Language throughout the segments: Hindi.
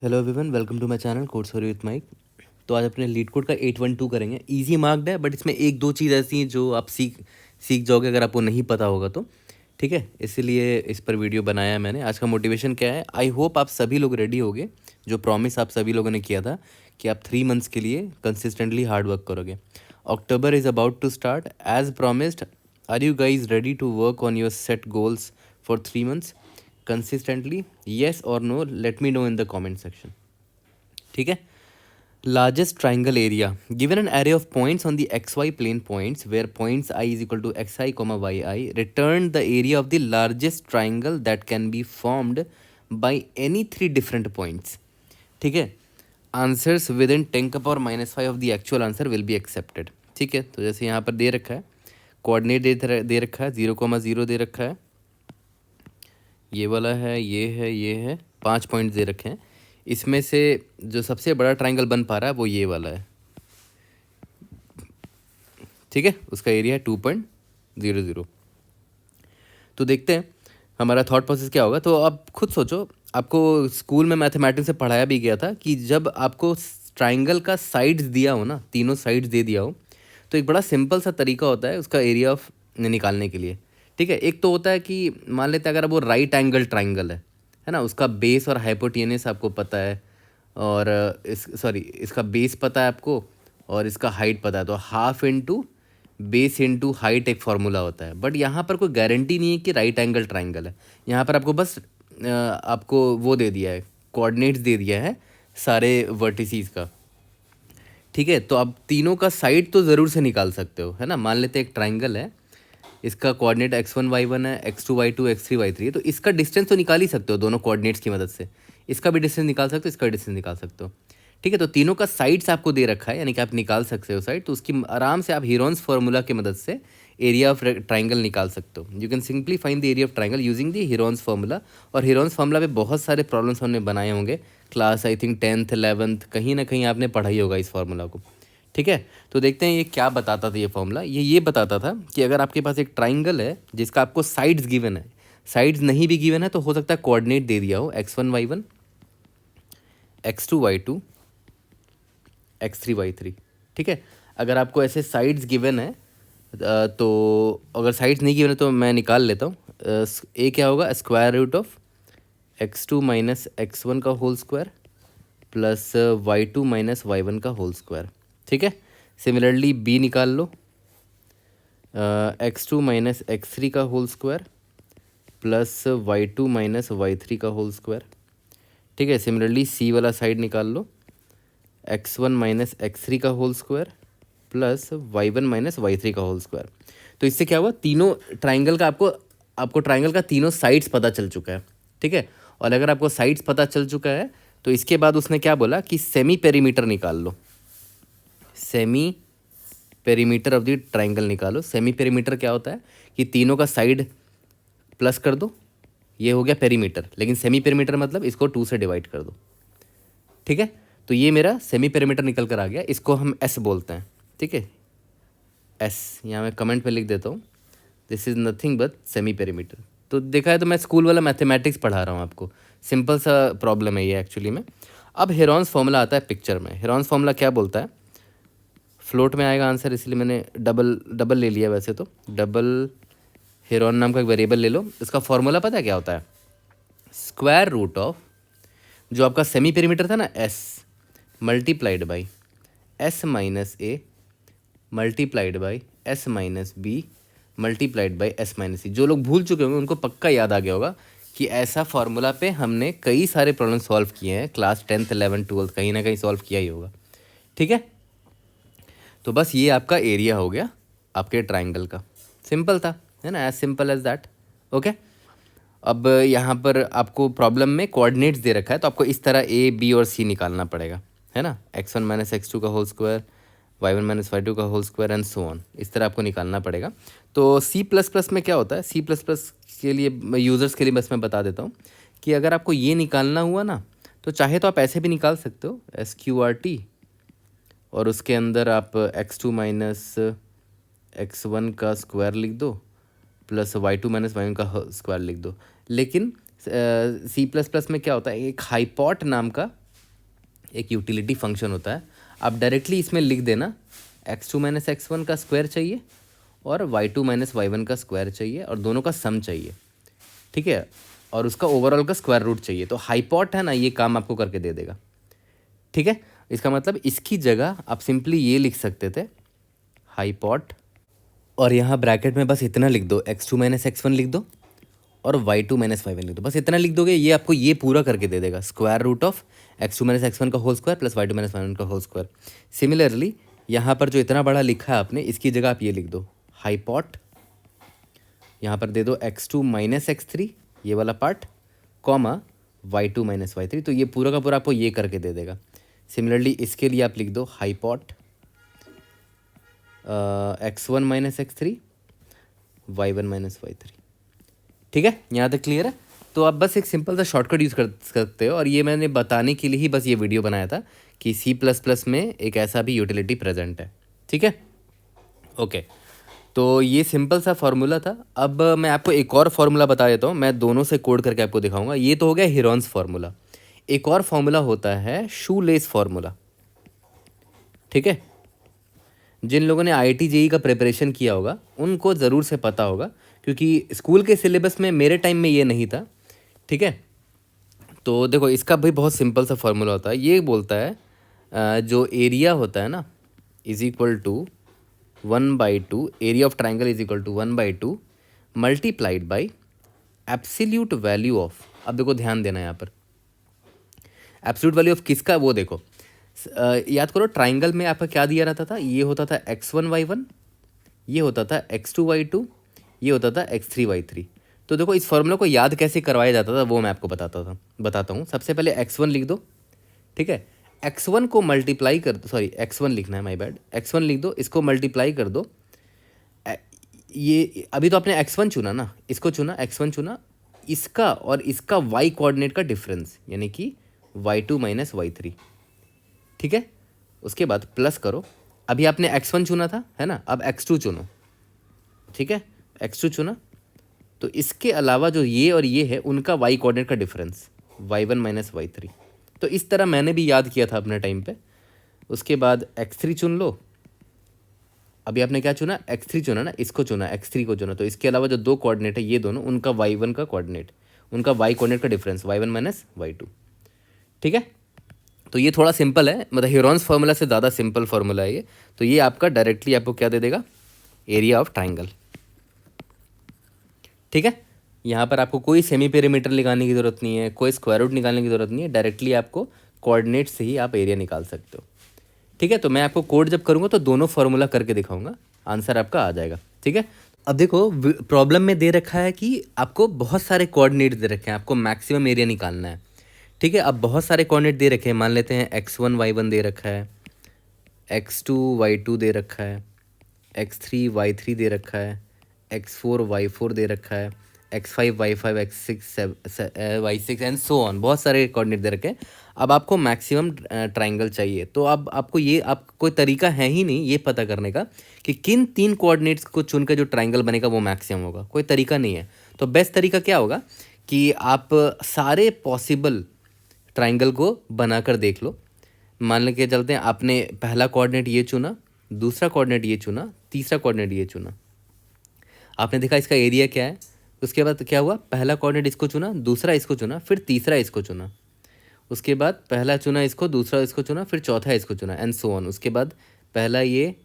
Hello everyone, welcome to my channel code sorry with Mike. तो आज अपने लीड कोड का 812 करेंगे। इजी मार्क्ड है, बट इसमें एक दो चीज़ ऐसी हैं जो आप सीख जाओगे अगर आपको नहीं पता होगा तो। ठीक है, इसीलिए इस पर वीडियो बनाया है मैंने। आज का मोटिवेशन क्या है, आई होप आप सभी लोग रेडी होगे। जो प्रॉमिस आप सभी लोगों ने किया था कि आप 3 मंथ्स के लिए कंसिस्टेंटली हार्ड वर्क करोगे। October is about to start as promised. Are you guys ready to work on your set goals for 3 months consistently? Yes और no, let me know in the comment section. ठीक है। Largest triangle area given an array of points on the X Y plane points where points I is equal to X I comma Y I return the area of the largest triangle that can be formed by any 3 different points. ठीक है। Answers with in 10⁻⁻5 of the actual answer will be accepted. ठीक है, तो जैसे यहाँ पर दे रखा है, कोऑर्डिनेट दे रखा है, 0,0 दे रखा है, ये वाला है, ये है, 5 पॉइंट्स दे रखे हैं। इसमें से जो सबसे बड़ा ट्राइंगल बन पा रहा है वो ये वाला है। ठीक है, उसका एरिया है 2.00। तो देखते हैं हमारा थॉट प्रोसेस क्या होगा। तो आप खुद सोचो, आपको स्कूल में मैथमेटिक्स से पढ़ाया भी गया था कि जब आपको ट्राइंगल का साइड्स दिया हो ना, तीनों साइड्स दे दिया हो, तो एक बड़ा सिंपल सा तरीका होता है उसका एरिया ऑफ निकालने के लिए। ठीक है, एक तो होता है कि मान लेते हैं अगर वो राइट एंगल ट्राइंगल है ना, उसका बेस और हाइपोटेनस आपको पता है, और इसका बेस पता है आपको, और इसका हाइट पता है, तो half into base into height एक फार्मूला होता है। बट यहाँ पर कोई गारंटी नहीं है कि राइट एंगल ट्राइंगल है। यहाँ पर आपको बस आपको वो दे दिया है, कोऑर्डिनेट्स दे दिया है सारे वर्टिसीज का। ठीक है, तो आप तीनों का साइड तो ज़रूर से निकाल सकते हो, है ना। मान लेते हैं एक ट्राइंगल है, इसका कोऑर्डिनेट x1 y1 है, x2 y2 x3 y3 है, तो इसका डिस्टेंस तो निकाल ही सकते हो दोनों कोऑर्डिनेट्स की मदद से। इसका भी डिस्टेंस निकाल सकते हो, इसका भी डिस्टेंस निकाल सकते हो। ठीक है, तो तीनों का साइड्स आपको दे रखा है, यानी कि आप निकाल सकते हो साइड, तो उसकी आराम से आप हीरोन्स फार्मूला की मदद से एरिया ऑफ ट्राइंगल निकाल सकते हो। You can simply find the area of triangle using the Heron's formula. और हीरोन्स फार्मूला पे बहुत सारे प्रॉब्लम्स हमने बनाए होंगे class, I think 10th 11th, कहीं ना कहीं आपने पढ़ा ही होगा इस फार्मूला को। ठीक है, तो देखते हैं ये क्या बताता था। ये फॉर्मूला ये बताता था कि अगर आपके पास एक ट्राइंगल है जिसका आपको साइड्स गिवन है, साइड्स नहीं भी गिवन है तो हो सकता है कोऑर्डिनेट दे दिया हो x1 y1, x2 y2, x3 y3। ठीक है, अगर आपको ऐसे साइड्स गिवन है तो अगर साइड्स नहीं गिवन है तो मैं निकाल लेता हूँ। ए क्या होगा, square root of x2 minus x1 का whole square plus y2 minus y1 का होल स्क्वायर। ठीक है, सिमिलरली बी निकाल लो, x2 माइनस x3 का whole square plus y2 minus y3 का होल स्क्वायर। ठीक है, सिमिलरली सी वाला साइड निकाल लो, x1 माइनस x3 का whole square plus y1 minus y3 का होल स्क्वायर। तो इससे क्या हुआ, तीनों ट्राइंगल का आपको ट्राइंगल का तीनों साइड्स पता चल चुका है। ठीक है, और अगर आपको साइड्स पता चल चुका है तो इसके बाद उसने क्या बोला कि सेमी पेरीमीटर निकाल लो, semi perimeter of the triangle निकालो। सेमी पेरीमीटर क्या होता है कि तीनों का साइड प्लस कर दो, ये हो गया पेरीमीटर। लेकिन सेमी पेरीमीटर मतलब इसको 2 से डिवाइड कर दो। ठीक है, तो ये मेरा सेमी पेरीमीटर निकल कर आ गया, इसको हम एस बोलते हैं। ठीक है, एस यहाँ मैं कमेंट में लिख देता हूँ, this is nothing but semi perimeter. तो देखा है तो मैं स्कूल वाला मैथमेटिक्स पढ़ा रहा हूँ आपको, सिंपल सा प्रॉब्लम है ये एक्चुअली में। अब हेरॉन्स फॉर्मूला आता है पिक्चर में। हेरॉन्स फॉर्मूला क्या बोलता है, फ्लोट में आएगा आंसर, इसलिए मैंने डबल ले लिया। वैसे तो डबल हेरॉन नाम का एक वेरिएबल ले लो। इसका फॉर्मूला पता है क्या होता है, स्क्वायर रूट ऑफ जो आपका सेमी पेरीमीटर था ना S multiplied by S minus A multiplied by S minus B multiplied by S minus C. जो लोग भूल चुके होंगे उनको पक्का याद आ गया होगा कि ऐसा फार्मूला पे हमने कई सारे प्रॉब्लम सॉल्व किए हैं, क्लास 10th 11th 12th कहीं ना कहीं सॉल्व किया ही होगा। ठीक है, तो बस ये आपका एरिया हो गया आपके ट्राइंगल का। सिंपल था, है ना, as simple as that. Okay, अब यहाँ पर आपको प्रॉब्लम में कोऑर्डिनेट्स दे रखा है, तो आपको इस तरह ए बी और सी निकालना पड़ेगा, है ना। x1 माइनस x2 का whole square, y1 minus y2 का whole square and so on, इस तरह आपको निकालना पड़ेगा। तो C++ में क्या होता है, C++ के लिए यूज़र्स के लिए बस मैं बता देता हूँ कि अगर आपको ये निकालना हुआ ना तो चाहे तो आप ऐसे भी निकाल सकते हो, SQRT, और उसके अंदर आप x2 माइनस x1 का स्क्वायर लिख दो प्लस y2 माइनस y1 का स्क्वायर लिख दो। लेकिन C++ में क्या होता है, एक हाइपॉट नाम का एक यूटिलिटी फंक्शन होता है। आप डायरेक्टली इसमें लिख देना x2 माइनस x1 का स्क्वायर चाहिए और y2 माइनस y1 का स्क्वायर चाहिए और दोनों का सम चाहिए, ठीक है, और उसका ओवरऑल का स्क्वायर रूट चाहिए। तो हाइपॉट है ना, ये काम आपको करके दे देगा, ठीक है। इसका मतलब इसकी जगह आप सिंपली ये लिख सकते थे हाइपॉट, और यहाँ ब्रैकेट में बस इतना लिख दो x2 माइनस x1 लिख दो और y2 माइनस y1 लिख दो। बस इतना लिख दोगे, ये आपको ये पूरा करके दे देगा, square root of x2 minus x1 का whole square plus y2 minus y1 का होल स्क्वायर। सिमिलरली यहाँ पर जो इतना बड़ा लिखा है आपने, इसकी जगह आप ये लिख दो हाइपॉट, यहाँ पर दे दो x2 माइनस x3 ये वाला part, comma y2 minus y3। तो ये पूरा का पूरा आपको ये करके दे देगा। सिमिलरली इसके लिए आप लिख दो हाइपॉट x1 minus x3 y1 minus y3, ठीक है। यहाँ तक क्लियर है। तो आप बस एक सिंपल सा शॉर्टकट यूज़ कर सकते हो, और ये मैंने बताने के लिए ही बस ये वीडियो बनाया था कि C++ में एक ऐसा भी यूटिलिटी प्रेजेंट है, ठीक है। ओके, तो ये सिंपल सा फार्मूला था। अब मैं आपको एक और फार्मूला बता देता हूँ, मैं दोनों से कोड करके आपको दिखाऊंगा। ये तो हो गया हीरोन्स फार्मूला। एक और फार्मूला होता है शू लेस फार्मूला, ठीक है। जिन लोगों ने IIT JEE का प्रिपरेशन किया होगा उनको ज़रूर से पता होगा, क्योंकि स्कूल के सिलेबस में मेरे टाइम में ये नहीं था, ठीक है। तो देखो इसका भाई बहुत सिंपल सा फार्मूला होता है। ये बोलता है जो एरिया होता है ना is equal to 1/2, area of triangle is equal to 1/2 multiplied by absolute value of. अब देखो ध्यान देना यहाँ पर, एब्सोल्यूट वैल्यू ऑफ किसका, वो देखो याद करो ट्राइंगल में आपका क्या दिया रहता था, ये होता था x1 y1, ये होता था x2 y2, ये होता था x3 y3। तो देखो इस फॉर्मूला को याद कैसे करवाया जाता था वो मैं आपको बताता हूँ। सबसे पहले x1 लिख दो, ठीक है। x1 को मल्टीप्लाई कर दो, सॉरी x1 लिखना है, माय बैड, x1 लिख दो, इसको मल्टीप्लाई कर दो। ये अभी तो आपने x1 चुना ना, इसको चुना, x1 चुना, इसका और इसका y कोऑर्डिनेट का डिफरेंस यानी कि y2 माइनस y3, ठीक है। उसके बाद प्लस करो, अभी आपने x1 चुना था है ना, अब x2 चुनो, ठीक है। x2 चुना तो इसके अलावा जो ये और ये है उनका y कोऑर्डिनेट का डिफरेंस y1 माइनस y3। तो इस तरह मैंने भी याद किया था अपने टाइम पे। उसके बाद x3 चुन लो, अभी आपने क्या चुना, x3 चुना ना, इसको चुना, x3 को चुना, तो इसके अलावा जो दो कोऑर्डिनेट है ये दोनों, उनका y1 का कोऑर्डिनेट, उनका y कोऑर्डिनेट का डिफरेंस y1 माइनस y2, ठीक है। तो ये थोड़ा सिंपल है, मतलब हीरोन्स फार्मूला से ज़्यादा सिंपल फार्मूला है ये। तो ये आपका डायरेक्टली आपको क्या दे देगा, एरिया ऑफ ट्राइंगल, ठीक है। यहाँ पर आपको कोई सेमी पेरीमीटर निकालने की ज़रूरत नहीं है, कोई स्क्वायर रूट निकालने की ज़रूरत नहीं है, डायरेक्टली आपको कोऑर्डिनेट से ही आप एरिया निकाल सकते हो, ठीक है। तो मैं आपको कोड जब करूँगा तो दोनों फार्मूला करके दिखाऊंगा, आंसर आपका आ जाएगा, ठीक है। अब देखो प्रॉब्लम में दे रखा है कि आपको बहुत सारे कोऑर्डिनेट दे रखे हैं, आपको मैक्सिमम एरिया निकालना है, ठीक है। अब बहुत सारे कोऑर्डिनेट दे रखे हैं, मान लेते हैं x1 y1 दे रखा है, x2 y2 दे रखा है, x3 y3 दे रखा है, x4 y4 दे रखा है, x5 y5 x6 y6 and so on, बहुत सारे कोऑर्डिनेट दे रखे हैं। अब आपको मैक्सिमम ट्राइंगल चाहिए, तो अब आपको ये आप कोई तरीका है ही नहीं ये पता करने का कि किन 3 कोऑर्डिनेट्स को चुनकर जो ट्राइंगल बनेगा वो मैक्सिमम होगा, कोई तरीका नहीं है। तो बेस्ट तरीका क्या होगा कि आप सारे पॉसिबल ट्राइंगल को बनाकर देख लो। मान के चलते हैं आपने पहला कोऑर्डिनेट ये चुना, दूसरा कोऑर्डिनेट ये चुना, तीसरा कोऑर्डिनेट ये चुना, आपने देखा इसका एरिया क्या है। उसके बाद क्या हुआ, पहला कोऑर्डिनेट इसको चुना, दूसरा इसको चुना, फिर तीसरा इसको चुना, उसके बाद पहला चुना इसको, दूसरा इसको चुना, फिर चौथा इसको चुना एंड सो ऑन। उसके बाद पहला ये,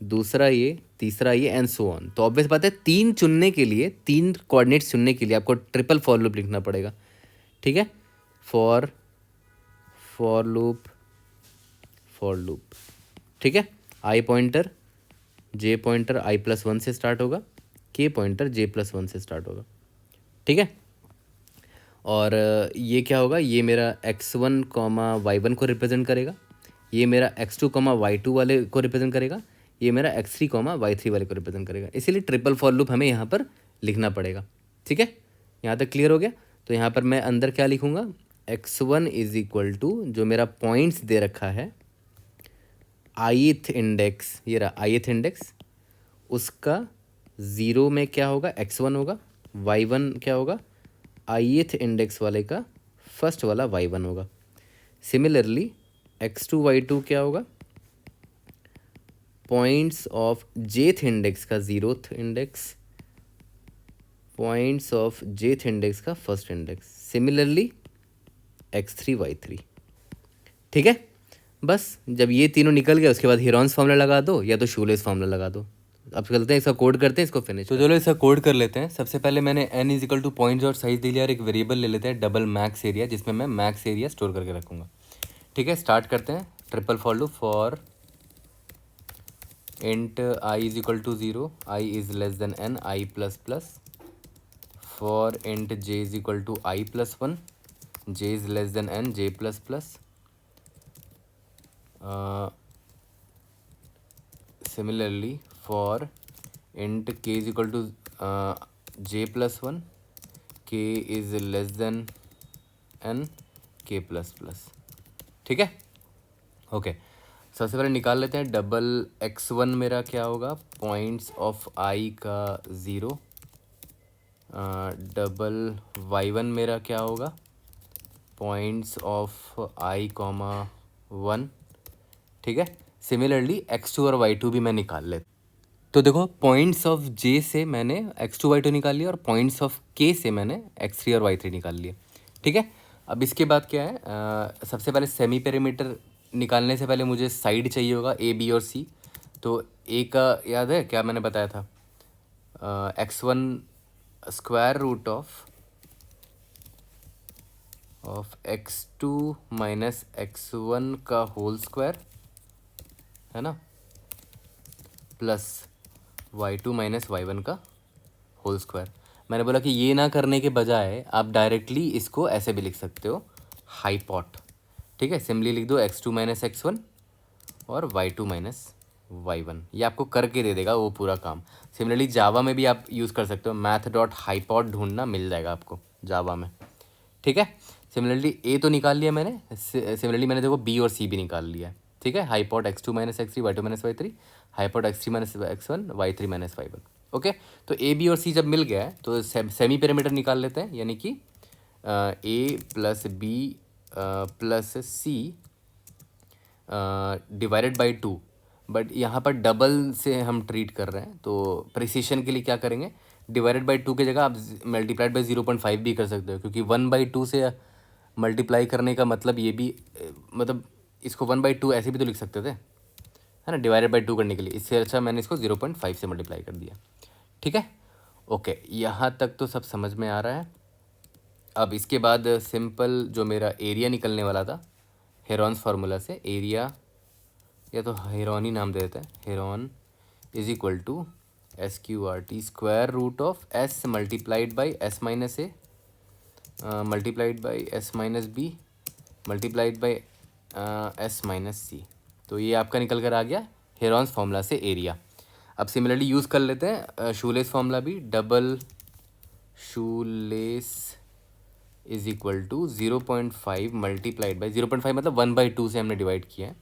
दूसरा ये, तीसरा ये एंड सो ऑन। तो ऑब्वियस बात है 3 चुनने के लिए, 3 कोऑर्डिनेट्स चुनने के लिए आपको ट्रिपल फॉर लूप लिखना पड़ेगा, ठीक है। फॉर लूप, ठीक है। आई पॉइंटर जे पॉइंटर i+1 से स्टार्ट होगा, के पॉइंटर j+1 से स्टार्ट होगा, ठीक है। और ये क्या होगा, ये मेरा x1 y1 को रिप्रेजेंट करेगा, ये मेरा x2 y2 वाले को रिप्रेजेंट करेगा, ये मेरा x3 y3 वाले को रिप्रेजेंट करेगा। इसीलिए ट्रिपल फॉर लूप हमें यहाँ पर लिखना पड़ेगा, ठीक है। यहाँ तक क्लियर हो गया। तो यहाँ पर मैं अंदर क्या लिखूँगा, x1 इज इक्वल टू जो मेरा पॉइंट्स दे रखा है ith इंडेक्स, ये रहा ith इंडेक्स, उसका 0 में क्या होगा, x1 होगा, y1 क्या होगा, ith इंडेक्स वाले का फर्स्ट वाला y1 होगा। सिमिलरली x2 y2 क्या होगा, पॉइंट्स ऑफ जेथ इंडेक्स का जीरोथ इंडेक्स, पॉइंट्स ऑफ जेथ इंडेक्स का first index, similarly x3 y3। ठीक है, बस जब ये तीनों निकल गए उसके बाद हेरॉन्स फार्मूला लगा दो या तो शूलेस फार्मूला लगा दो। अब चलते हैं इसका कोड करते हैं, इसको फिनिश। तो चलो इसका कोड कर लेते हैं। सबसे पहले मैंने n इजिकल टू पॉइंट्स और साइज दे लिया और एक वेरिएबल ले लेते हैं डबल मैक्स एरिया, जिसमें मैं मैक्स एरिया स्टोर करके रखूँगा। ठीक है, स्टार्ट करते हैं। Triple for loop for int i is equal to 0, i is less than n, i plus plus, for int j is equal to i plus 1, j is less than n, j plus plus. Similarly for int k is equal to j plus 1, k is less than n, k plus plus। ठीक है, ओके। सबसे पहले निकाल लेते हैं डबल x1 मेरा क्या होगा, पॉइंट्स ऑफ i का 0, डबल y1 मेरा क्या होगा, पॉइंट्स ऑफ i कॉमा 1। ठीक है, सिमिलरली x2 और y2 भी मैं निकाल लेता। तो देखो पॉइंट्स ऑफ j से मैंने x2 y2 निकाल लिया और पॉइंट्स ऑफ k से मैंने x3 और y3 निकाल लिया। ठीक है, अब इसके बाद क्या है, सबसे पहले सेमी पेरीमीटर निकालने से पहले मुझे साइड चाहिए होगा a b और c। तो a का याद है क्या मैंने बताया था, x1 square root of x2 minus x1 का होल स्क्वायर है ना, प्लस y2 माइनस y1 का होल स्क्वायर। मैंने बोला कि ये ना करने के बजाय आप डायरेक्टली इसको ऐसे भी लिख सकते हो, हाईपॉट। ठीक है, सिंपली लिख दो x2 माइनस x1 और y2 माइनस y1, ये आपको करके दे देगा वो पूरा काम। सिमिलरली जावा में भी आप यूज़ कर सकते हो, मैथ डॉट हाईपॉट ढूंढना, मिल जाएगा आपको जावा में। ठीक है, सिमिलरली ए तो निकाल लिया मैंने, सिमिलरली मैंने देखो बी और सी भी निकाल लिया है। ठीक है, हाईपॉट x2 minus x3, y2 minus y3, हाईपॉट x3 minus x1, y3 minus y1। Okay, तो ए बी और सी जब मिल गया है तो सेमी पैरामीटर निकाल लेते हैं, यानी कि A plus B plus C divided by 2। But यहाँ पर डबल से हम ट्रीट कर रहे हैं, तो प्रिसीशन के लिए क्या करेंगे, डिवाइडेड बाई 2 की जगह आप मल्टीप्लाइड बाई 0.5 भी कर सकते हो, क्योंकि 1/2 से मल्टीप्लाई करने का मतलब ये भी मतलब इसको 1/2 ऐसे भी तो लिख सकते थे, है ना, डिवाइडेड बाई 2 करने के लिए। इससे अच्छा मैंने इसको 0.5 से मल्टीप्लाई कर दिया। ठीक है, ओके, यहाँ तक तो सब समझ में आ रहा है। अब इसके बाद सिंपल जो मेरा एरिया निकलने वाला था हेरॉन्स फार्मूला से, एरिया या तो हेरॉन ही नाम दे देते हैं, Heron is equal to SQRT square root of S multiplied by S minus A multiplied by S minus B multiplied by S minus C. तो ये आपका निकल कर आ गया हेरॉन्स फार्मूला से एरिया। अब सिमिलरली यूज़ कर लेते हैं शूलेस फार्मूला भी, double shoelace is equal to 0.5 multiplied by 0.5 मतलब 1/2 से हमने डिवाइड किया है,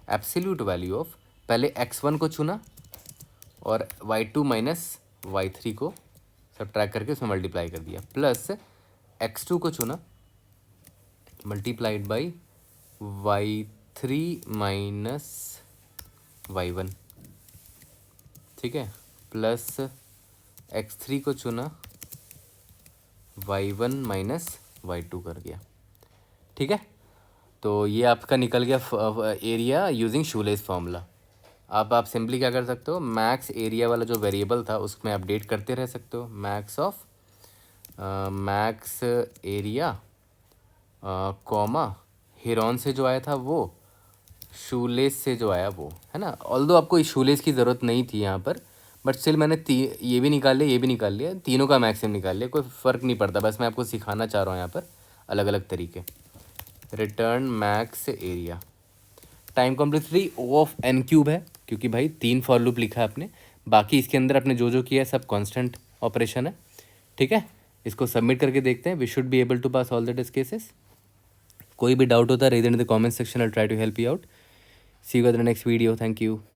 एब्सोल्यूट वैल्यू ऑफ, पहले x1 को चुना और y2 माइनस y3 को सब ट्रैक करके उसमें मल्टीप्लाई कर दिया, प्लस x2 को चुना multiplied by y3 minus y1। ठीक है, प्लस x3 को चुना y1 माइनस y2 कर दिया। ठीक है, तो ये आपका निकल गया एरिया यूजिंग शूलेस फार्मूला। अब आप सिंपली क्या कर सकते हो, मैक्स एरिया वाला जो वेरिएबल था उसमें अपडेट करते रह सकते हो, max of max area comma heron से जो आया था वो, शूलेस से जो आया वो, है ना। ऑल्दो आपको इस शूलेस की ज़रूरत नहीं थी यहाँ पर, बट स्टिल मैंने ये भी निकाल लिया, ये भी निकाल लिया, तीनों का मैक्सिमम निकाल लिया, कोई फ़र्क नहीं पड़ता, बस मैं आपको सिखाना चाह रहा हूँ यहाँ पर अलग अलग तरीके। Return max area, time complexity O of n³ है, क्योंकि भाई 3 फॉर लूप लिखा है आपने, बाकी इसके अंदर आपने जो जो किया है सब कांस्टेंट ऑपरेशन है। ठीक है, इसको सबमिट करके देखते हैं, we should be able to pass all the test cases. कोई भी डाउट होता है raise in the comment section, I try to help you out. See you in the next video, thank you.